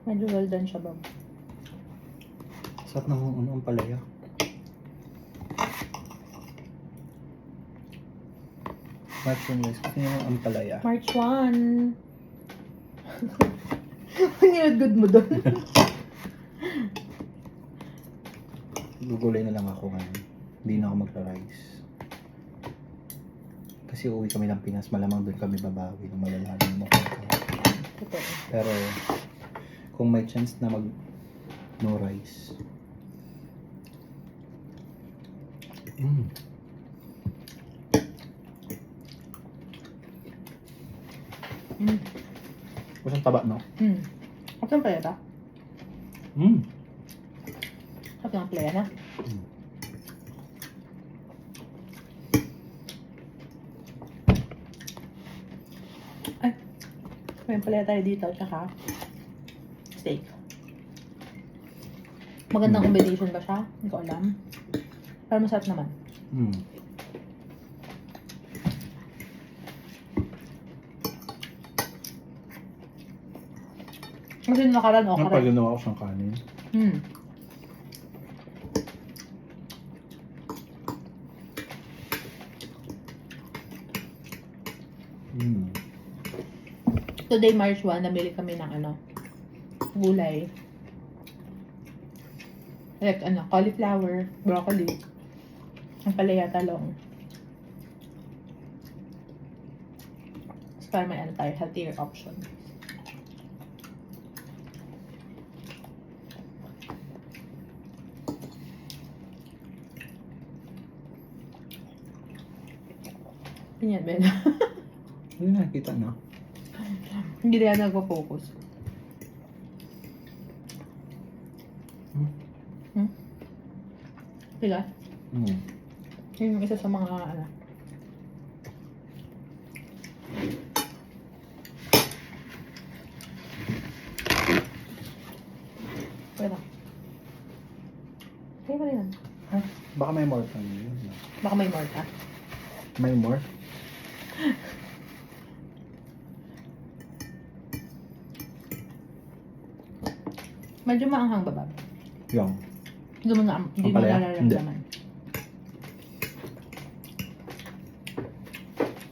Medyo well done siya, Bob. Sarap ng ang palaya. March 1 guys, kasi yung ang palaya. March 1. Ang good mo doon. Gugulay na lang ako ngayon. Hindi na ako magra-rice. Kasi uwi kami ng Pinas, malamang doon kami babawi ng malalaman mo. Totoo. Pero kung may chance na mag no rice. Kusang taba, no? Sarap ng playa ba? Sarap ng playa na. Ay, may playa tayo dito, tsaka steak. Magandang combination ba siya? Hindi ko alam. Pero masarap naman. Kasi nakaran o Pag ginawa ko siyang kanin. Today, March 1, namili kami ng gulay. Like cauliflower, broccoli, ang palaya, talong. Para may tayo, healthier option. Ganyan, Ben. Hindi nakikita na. Hindi na yan nagpo-focus. Diba? Yun yung isa sa mga Pwede. Kaya ba yan? Baka may more pa yun. Baka may more ka? May more? Medyo maanghang babab. Yung. Hindi mo nararamdaman.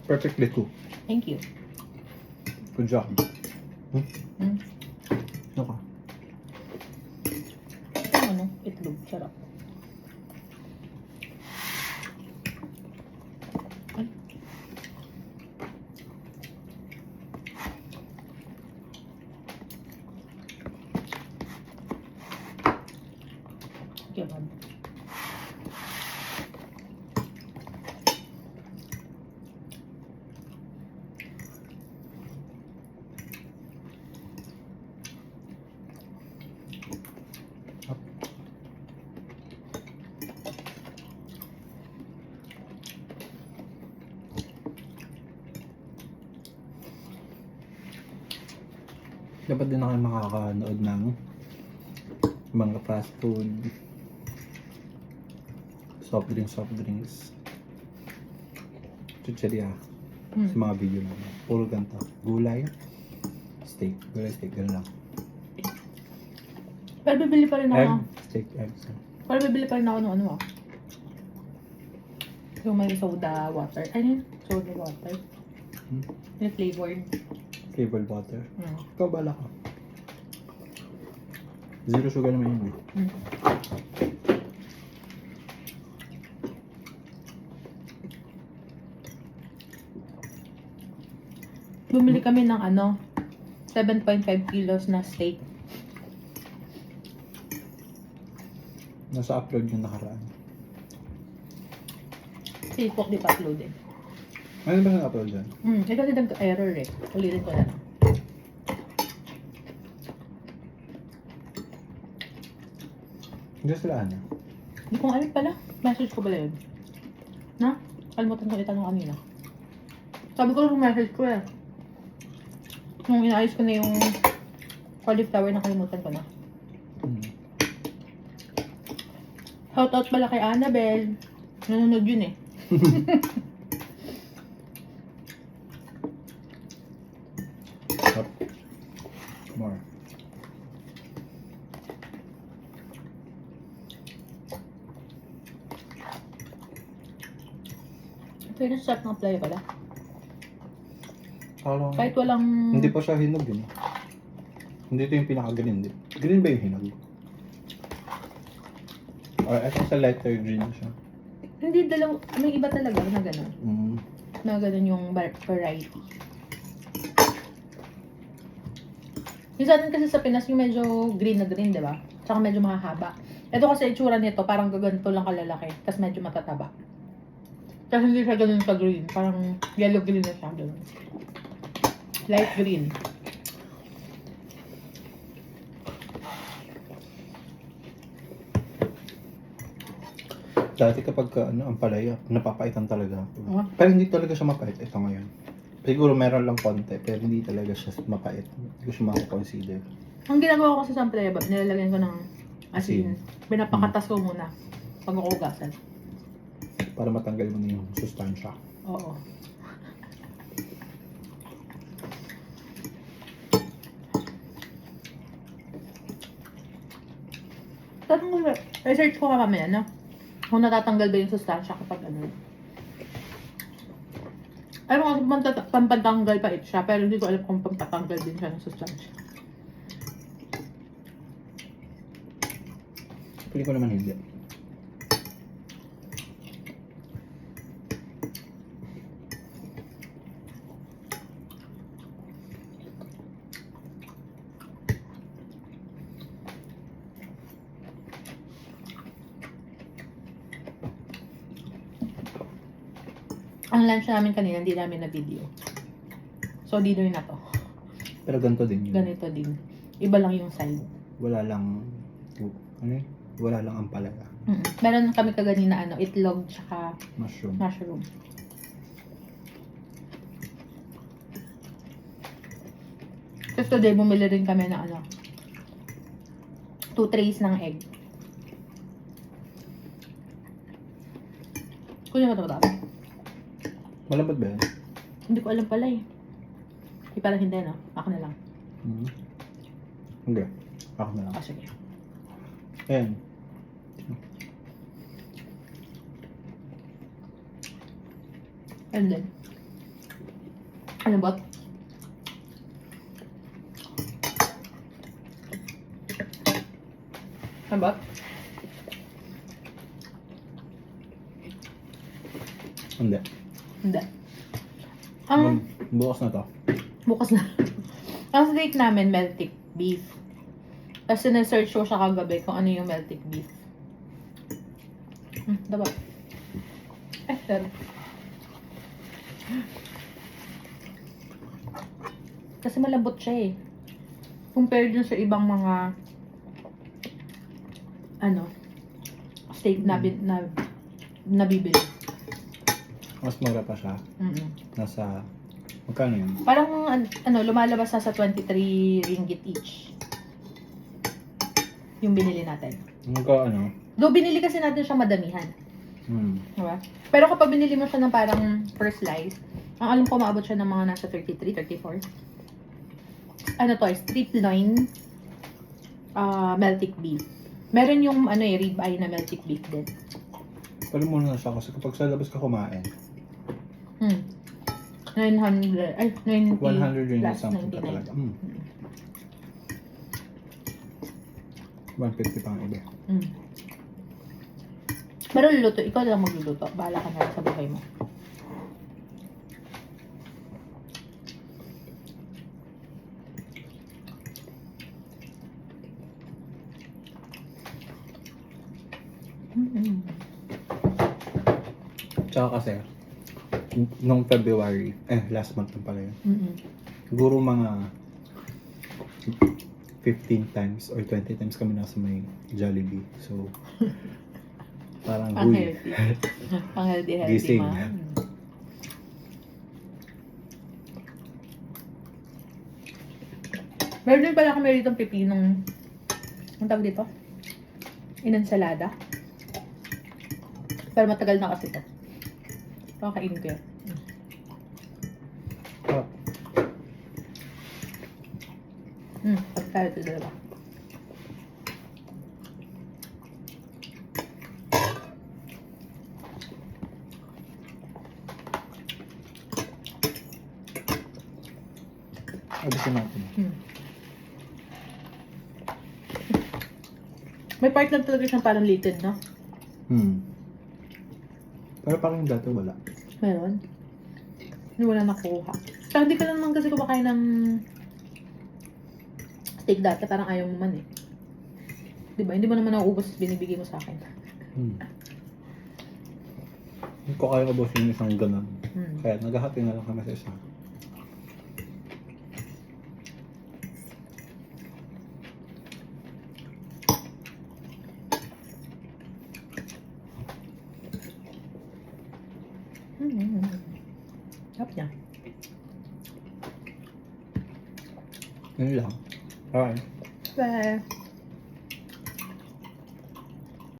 Perfectly cooked. Thank you. Good job. Ano ka? Itlog. Sarap. Ay. Okay, Bob. Dapat din na kayo makakanood ng mga fast food, soft drinks, chicheria, sa mga video namin. Puro ganito. Gulay, steak, gano'n lang. Pero bibili pa rin ako. Egg, steak, eggs. Pero bibili pa rin ako ng yung may soda water. Ano yun? Soda water. Yung flavored. Flavored water. Ikaw bala ka. Zero sugar naman yun. Bumili kami ng 7.5 kilos na steak. Nasa upload yung nakaraan. Facebook di pa uploaded. Ano ba na-upload dyan? Ito din nag-error eh. Ulitin ko na lang. Hindi sila ano? Hindi ko alam pala. Message ko pala yun. Na? Kalimutan ko itanong kanina. Sabi ko yung message ko eh. Nung inaayos ko na yung cauliflower na kalimutan ko na. Shoutout pala kay Annabelle. Nanonood yun eh. More. Pero sarap ng playa pala. Parang, Kahit walang... hindi pa siya hinog yun. Hindi ito yung pinaka-green. Green ba yung hinog? Or ito sa lighter green siya. Hindi, may iba talaga na gano'n. Mm. Na gano'n yung variety. Yung sa atin kasi sa Pinas, yung medyo green na green, di ba? Tsaka medyo mahahaba. Ito kasi itsura nito, parang gaganto lang kalalaki. Tapos medyo matataba. Kasi hindi siya ganun ka-green. Parang yellow-green na siya. Ganun. Light green. Dati kapag ang palaya, napapaitan talaga ako. Ah. Pero hindi talaga siya mapait ito ngayon. Siguro meron lang konti, pero hindi talaga siya mapait. Hindi ko siya makakonsider. Ang ginagawa ko kasi sa playa, nilalagyan ko ng asin. Asin. Pinapakatas ko muna. Pag ukugasan. Para matanggal mo na yung sustansya. Oo. Tanong mo, research ko ka mamaya, no? Kung natatanggal ba yung sustansya kapag ano. Alam ko kasi pampatanggal pa it siya, pero hindi ko alam kung pampatanggal din siya ng sustansya. Pili ko naman hindi. Ang lunch namin kanina, hindi namin na video. So, dinner na to. Pero ganito din yun. Ganito din. Iba lang yung side. Wala lang, ano yun? Wala lang ang palaya. Meron kami kaganina, itlog tsaka Mushroom. mushroom. Tapos today, bumili rin kami ng 2 trays ng egg. Kunin mo ito ba? Malambot ba yan? Hindi ko alam pala eh. Hindi pala hindi, no? Ako na lang. Hmm. Hindi. Ako na lang. Ah, sige. Ayan. And then, ano ba? Ano ba? Hindi. Hindi. Ang Bukas na to. bukas na. Ang steak namin, melted beef. Tapos sinesearch ko siya kagabi kung ano yung melted beef. Diba? Pero. Kasi malambot siya eh. Compared dun sa ibang mga steak na nabibili. Mas mura pa siya. Nasa, magkano yun? Parang lumalabas na sa 23 ringgit each. Yung binili natin. Magkano? Though binili kasi natin siya madamihan. Diba? Pero kapag binili mo siya ng parang per slice, ang alam ko maabot siya ng mga nasa 33, 34. Ano to, strip loin, melted beef. Meron yung rib eye na melted beef din. Pero muna na siya kasi kapag sa labas ka kumain, 900, ay 90 100 ringgit plus something ka 99. talaga. 150 pang iba. Pero luluto, ikaw lang magluluto. Bahala ka na sa buhay mo. Tsaka kasi, nung February, last month na pala yun. Siguro mga 15 times or 20 times kami nasa may Jollibee. So, parang Pang huy. healthy. Pang healthy Gising. man. Meron din pala kami rito pipinong, ang tawag dito? Inensalada. Pero matagal na kasi ito. Pakakainin ko yan. Pagkala ito dalawa. Ayusin natin. May part lang talaga siyang parang litid, no? Pero parang dati wala. Meron. Hindi wala nakuha. Pero hindi ka lang naman kasi kumakain ng steak dati. Parang ayaw mo man eh. Diba? Hindi mo naman nauubos binibigay mo sa akin. Hindi ko kaya ubusin yung isang ganun. Hmm. Kaya naghahati na lang kami sa isa. Sarap niya. Yun lang. Alright. Bye.